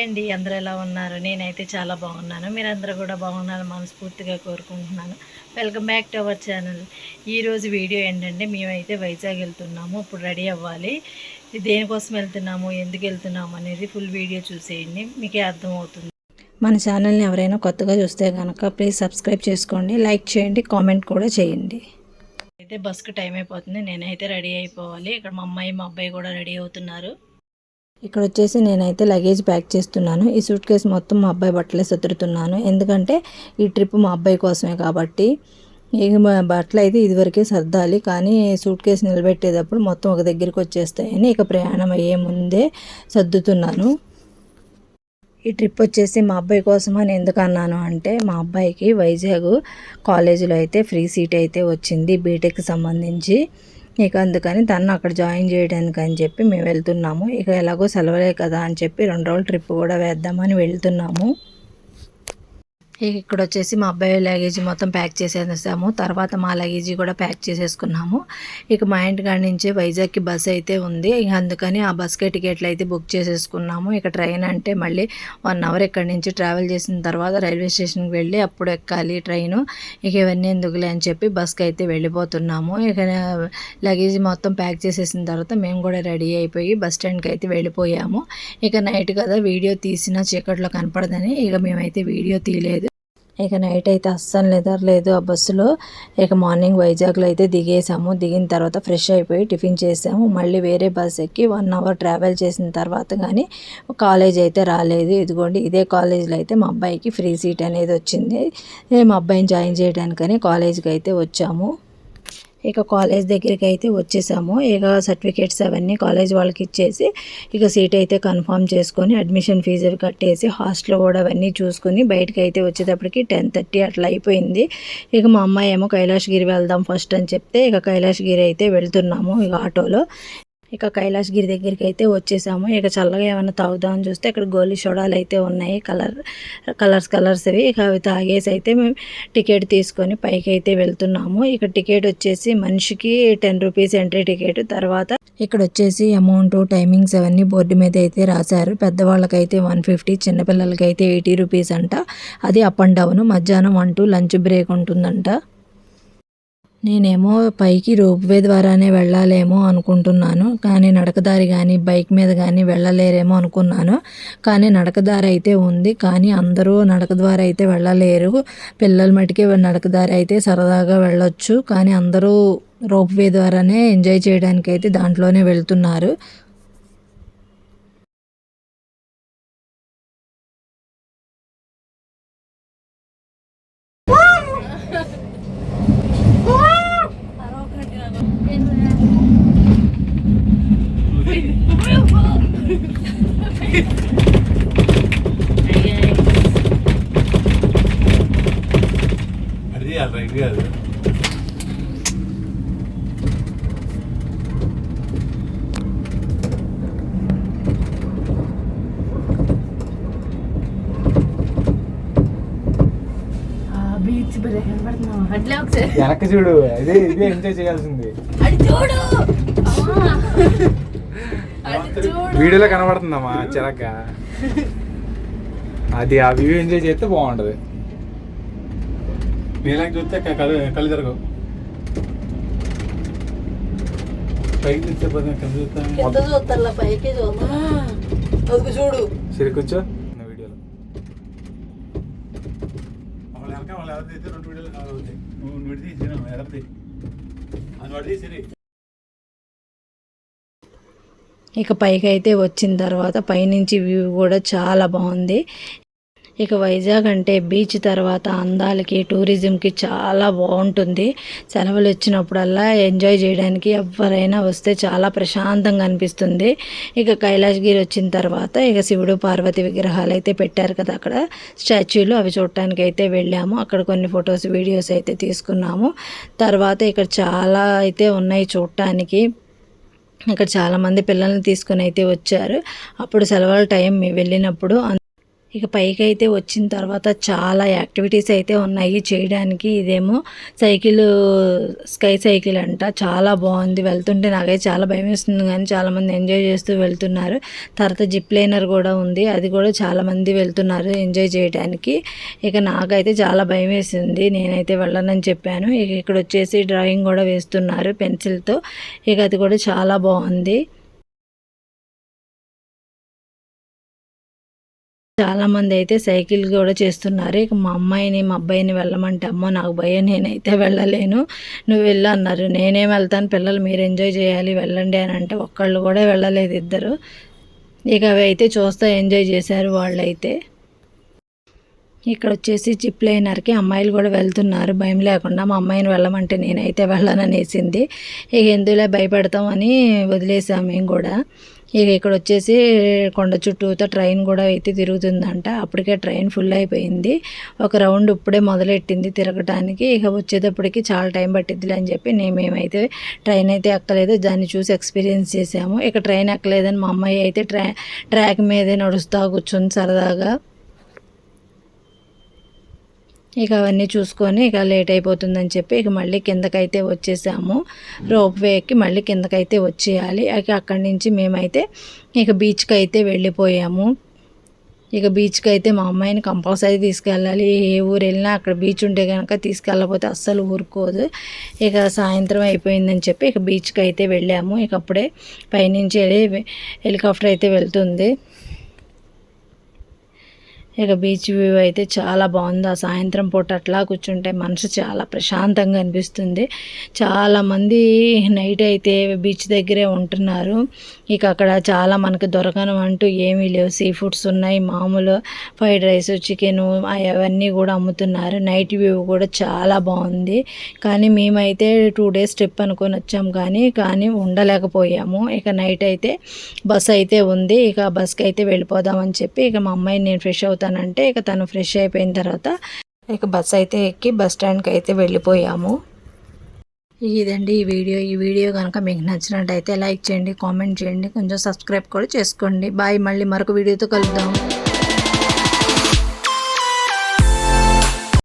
అండి, అందరూ ఎలా ఉన్నారు? నేనైతే చాలా బాగున్నాను. మీరందరూ కూడా బాగున్నారని మనస్ఫూర్తిగా కోరుకుంటున్నాను. Welcome back to our channel. ఈరోజు వీడియో ఏంటంటే మేమైతే వైజాగ్ వెళ్తున్నాము. ఇప్పుడు రెడీ అవ్వాలి. దేనికోసం వెళ్తున్నాము, ఎందుకు వెళ్తున్నాము అనేది ఫుల్ వీడియో చూసేయండి, మీకే అర్థమవుతుంది. మన ఛానల్ని ఎవరైనా కొత్తగా చూస్తే కనుక ప్లీజ్ సబ్స్క్రైబ్ చేసుకోండి, లైక్ చేయండి, కామెంట్ కూడా చేయండి. అయితే బస్కి టైం అయిపోతుంది. నేనైతే రెడీ అయిపోవాలి. ఇక్కడ మా అమ్మాయి మా అబ్బాయి కూడా రెడీ అవుతున్నారు. ఇక్కడ వచ్చేసి నేనైతే లగేజ్ ప్యాక్ చేస్తున్నాను. ఈ సూట్ కేసు మొత్తం మా అబ్బాయి బట్టలే సర్దుతున్నాను, ఎందుకంటే ఈ ట్రిప్ మా అబ్బాయి కోసమే కాబట్టి. బట్టలు అయితే ఇదివరకే సర్దాలి, కానీ సూట్ కేసు నిలబెట్టేటప్పుడు మొత్తం ఒక దగ్గరికి వచ్చేస్తాయని ఇక ప్రయాణం అయ్యే ముందే సర్దుతున్నాను. ఈ ట్రిప్ వచ్చేసి మా అబ్బాయి కోసం అని ఎందుకు అన్నాను అంటే, మా అబ్బాయికి వైజాగ్ కాలేజీలో అయితే ఫ్రీ సీట్ అయితే వచ్చింది బీటెక్కి సంబంధించి. ఇక అందుకని తను అక్కడ జాయిన్ చేయడానికి అని చెప్పి మేము వెళ్తున్నాము. ఇక ఎలాగో సెలవులే కదా అని చెప్పి 2 రోజుల ట్రిప్ కూడా వేద్దామని వెళ్తున్నాము. ఇక్కడ వచ్చేసి మా అబ్బాయి లగేజీ మొత్తం ప్యాక్ చేసేసాము. తర్వాత మా లగేజీ కూడా ప్యాక్ చేసేసుకున్నాము. ఇక మా ఇంటికాడ నుంచి వైజాగ్కి బస్ అయితే ఉంది. ఇక అందుకని ఆ బస్కే టికెట్లు అయితే బుక్ చేసేసుకున్నాము. ఇక ట్రైన్ అంటే మళ్ళీ 1 అవర్ ఇక్కడి నుంచి ట్రావెల్ చేసిన తర్వాత రైల్వే స్టేషన్కి వెళ్ళి అప్పుడు ఎక్కాలి ట్రైను. ఇక ఇవన్నీ ఎందుకులే అని చెప్పి బస్కి అయితే వెళ్ళిపోతున్నాము. ఇక లగేజీ మొత్తం ప్యాక్ చేసేసిన తర్వాత మేము కూడా రెడీ అయిపోయి బస్ స్టాండ్కి అయితే వెళ్ళిపోయాము. ఇక నైట్ కదా, వీడియో తీసిన చీకట్లో కనపడదని ఇక మేమైతే వీడియో తీయలేదు. ఇక నైట్ అయితే అస్సలు నిద్రలేదు ఆ బస్సులో. ఇక మార్నింగ్ వైజాగ్లో అయితే దిగేసాము. దిగిన తర్వాత ఫ్రెష్ అయిపోయి టిఫిన్ చేసాము. మళ్ళీ వేరే బస్ ఎక్కి 1 అవర్ ట్రావెల్ చేసిన తర్వాత కానీ కాలేజ్ అయితే రాలేదు. ఇదిగోండి, ఇదే కాలేజ్లో అయితే మా అబ్బాయికి ఫ్రీ సీట్ అనేది వచ్చింది. మా అబ్బాయిని జాయిన్ చేయడానికని కాలేజ్కి అయితే వచ్చాము. ఇక కాలేజ్ దగ్గరికి అయితే వచ్చేసాము. ఇక సర్టిఫికేట్స్ అవన్నీ కాలేజ్ వాళ్ళకి ఇచ్చేసి ఇక సీట్ అయితే కన్ఫర్మ్ చేసుకొని అడ్మిషన్ ఫీజు కట్టేసి హాస్టల్ కూడా అవన్నీ చూసుకొని బయటకు అయితే వచ్చేటప్పటికి 10:30 అట్లా అయిపోయింది. ఇక మా అమ్మాయి ఏమో కైలాసగిరి వెళ్దాం ఫస్ట్ అని చెప్తే ఇక కైలాసగిరి అయితే వెళ్తున్నాము ఇక ఆటోలో. ఇక కైలాసగిరి దగ్గరికి అయితే వచ్చేసాము. ఇక చల్లగా ఏమైనా తాగుదామని చూస్తే ఇక్కడ గోలీ సోడాలు అయితే ఉన్నాయి, కలర్స్ అవి. ఇక అవి తాగేసి అయితే మేము టికెట్ తీసుకొని పైకి అయితే వెళ్తున్నాము. ఇక టికెట్ వచ్చేసి మనిషికి 10 రూపీస్ ఎంట్రీ టికెట్. తర్వాత ఇక్కడ వచ్చేసి అమౌంట్, టైమింగ్స్ అవన్నీ బోర్డు మీద అయితే రాశారు. పెద్దవాళ్ళకైతే 150, చిన్నపిల్లలకైతే 80 రూపీస్ అంట. అది అప్ అండ్ డౌన్. మధ్యాహ్నం 1 to లంచ్ బ్రేక్ ఉంటుందంట. నేనేమో పైకి రోప్వే ద్వారానే వెళ్ళాలేమో అనుకుంటున్నాను, కానీ నడకదారి కానీ బైక్ మీద కానీ వెళ్ళలేరేమో అనుకున్నాను. కానీ నడకదారి అయితే ఉంది, కానీ అందరూ నడకదారి అయితే వెళ్ళలేరు. పిల్లల మటుకే నడకదారి అయితే సరదాగా వెళ్ళొచ్చు, కానీ అందరూ రోప్వే ద్వారానే ఎంజాయ్ చేయడానికి అయితే దాంట్లోనే వెళ్తున్నారు. వెనక్కి చూడు, ఇదే ఎంజాయ్ చేయాల్సింది. వీడియోలో కనబడుతుందమ్మా చిరక. అది ఆ వ్యూ ఎంజాయ్ చేస్తే బాగుంటది. నీళ్ళకి చూస్తే కళ్ళు జరగవు. పైకి చూడు సరి కూర్చో. వీడియోలో వాళ్ళు ఎవరైతే 2 వీడియోలు కావాలి. నువ్వు విడిది ఎదరిది అది వాడిది సరే. ఇక పైకి అయితే వచ్చిన తర్వాత పైనుంచి వ్యూ కూడా చాలా బాగుంది. ఇక వైజాగ్ అంటే బీచ్ తర్వాత అందాలకి, టూరిజంకి చాలా బాగుంటుంది. సెలవులు వచ్చినప్పుడల్లా ఎంజాయ్ చేయడానికి ఎవరైనా వస్తే చాలా ప్రశాంతంగా అనిపిస్తుంది. ఇక కైలాసగిరి వచ్చిన తర్వాత ఇక శివుడు పార్వతి విగ్రహాలు అయితే పెట్టారు కదా అక్కడ స్టాచ్యూలు, అవి చూడటానికి అయితే వెళ్ళాము. అక్కడ కొన్ని ఫొటోస్, వీడియోస్ అయితే తీసుకున్నాము. తర్వాత ఇక్కడ చాలా అయితే ఉన్నాయి చూడటానికి. ఇక్కడ చాలామంది పిల్లల్ని తీసుకుని అయితే వచ్చారు. అప్పుడు సెలవుల టైం వెళ్ళినప్పుడు ఇక పైకి అయితే వచ్చిన తర్వాత చాలా యాక్టివిటీస్ అయితే ఉన్నాయి చేయడానికి. ఇదేమో సైకిల్, స్కై సైకిల్ అంట. చాలా బాగుంది. వెళ్తుంటే నాకైతే చాలా భయం వేస్తుంది, కానీ చాలామంది ఎంజాయ్ చేస్తూ వెళ్తున్నారు. తర్వాత జిప్ లైనర్ కూడా ఉంది, అది కూడా చాలామంది వెళ్తున్నారు ఎంజాయ్ చేయడానికి. ఇక నాకైతే చాలా భయం వేసింది, నేనైతే వెళ్ళనని చెప్పాను. ఇక ఇక్కడ వచ్చేసి డ్రాయింగ్ కూడా వేస్తున్నారు పెన్సిల్తో. ఇక అది కూడా చాలా బాగుంది. చాలామంది అయితే సైకిల్ కూడా చేస్తున్నారు. ఇక మా అమ్మాయిని మా అబ్బాయిని వెళ్ళమంటే, అమ్మో నాకు భయం, నేనైతే వెళ్ళలేను, నువ్వు వెళ్ళు అన్నారు. నేనేం వెళ్తాను, పిల్లలు మీరు ఎంజాయ్ చేయాలి వెళ్ళండి అని అంటే ఒక్కళ్ళు కూడా వెళ్ళలేదు, ఇద్దరు. ఇక అవి అయితే చూస్తూ ఎంజాయ్ చేశారు వాళ్ళైతే. ఇక్కడ వచ్చేసి జిప్ లైనర్కి అమ్మాయిలు కూడా వెళ్తున్నారు భయం లేకుండా. మా అమ్మాయిని వెళ్ళమంటే నేనైతే వెళ్ళననేసింది. ఇక ఎందులో భయపెడతామని వదిలేసాం మేము కూడా. ఇక ఇక్కడ వచ్చేసి కొండ చుట్టూతో ట్రైన్ కూడా అయితే తిరుగుతుందంట. అప్పటికే ట్రైన్ ఫుల్ అయిపోయింది. ఒక రౌండ్ ఇప్పుడే మొదలెట్టింది తిరగటానికి. ఇక వచ్చేటప్పటికి చాలా టైం పట్టిద్దిలే అని చెప్పి మేమైతే ట్రైన్ అయితే ఎక్కలేదు, దాన్ని చూసి ఎక్స్పీరియన్స్ చేసాము. ఇక ట్రైన్ ఎక్కలేదని మా అమ్మాయి అయితే ట్రాక్ మీదే నడుస్తూ కూర్చుంది సరదాగా. ఇక అవన్నీ చూసుకొని ఇక లేట్ అయిపోతుందని చెప్పి ఇక మళ్ళీ కిందకైతే వచ్చేసాము. రోప్ వేకి మళ్ళీ కిందకైతే వచ్చేయాలి. ఇక అక్కడి నుంచి మేమైతే ఇక బీచ్కి అయితే వెళ్ళిపోయాము. ఇక బీచ్కి అయితే మా అమ్మాయిని కంపల్సరీ తీసుకెళ్ళాలి. ఏ ఊరు వెళ్ళినా అక్కడ బీచ్ ఉంటే కనుక తీసుకెళ్ళకపోతే అస్సలు ఊరుకోదు. ఇక సాయంత్రం అయిపోయిందని చెప్పి ఇక బీచ్కి అయితే వెళ్ళాము. ఇక అప్పుడే పైనుంచి హెలికాప్టర్ అయితే వెళ్తుంది. ఇక బీచ్ వ్యూ అయితే చాలా బాగుంది. ఆ సాయంత్రం పూట అట్లా కూర్చుంటే మనసు చాలా ప్రశాంతంగా అనిపిస్తుంది. చాలామంది నైట్ అయితే బీచ్ దగ్గరే ఉంటున్నారు. ఇక అక్కడ చాలా మనకు దొరకను అంటూ ఏమీ లేవు. సీ ఫుడ్స్ ఉన్నాయి, మామూలు ఫ్రైడ్ రైస్, చికెను అవన్నీ కూడా అమ్ముతున్నారు. నైట్ వ్యూ కూడా చాలా బాగుంది. కానీ మేమైతే 2 days ట్రిప్ అనుకొని వచ్చాము, కానీ ఉండలేకపోయాము. ఇక నైట్ అయితే బస్ అయితే ఉంది. ఇక బస్కి అయితే వెళ్ళిపోదామని చెప్పి ఇక మా అమ్మాయి నేను ఫ్రెష్ అవుతానంటే ఇక తను ఫ్రెష్ అయిపోయిన తర్వాత ఇక బస్ అయితే ఎక్కి బస్ స్టాండ్కి అయితే వెళ్ళిపోయాము. ఇదండి ఈ వీడియో కనుక మీకు నచ్చినట్టయితే లైక్ చేయండి, కామెంట్ చేయండి, కొంచెం సబ్స్క్రైబ్ కూడా చేసుకోండి. బాయ్, మళ్ళీ మరొక వీడియోతో కలుద్దాం.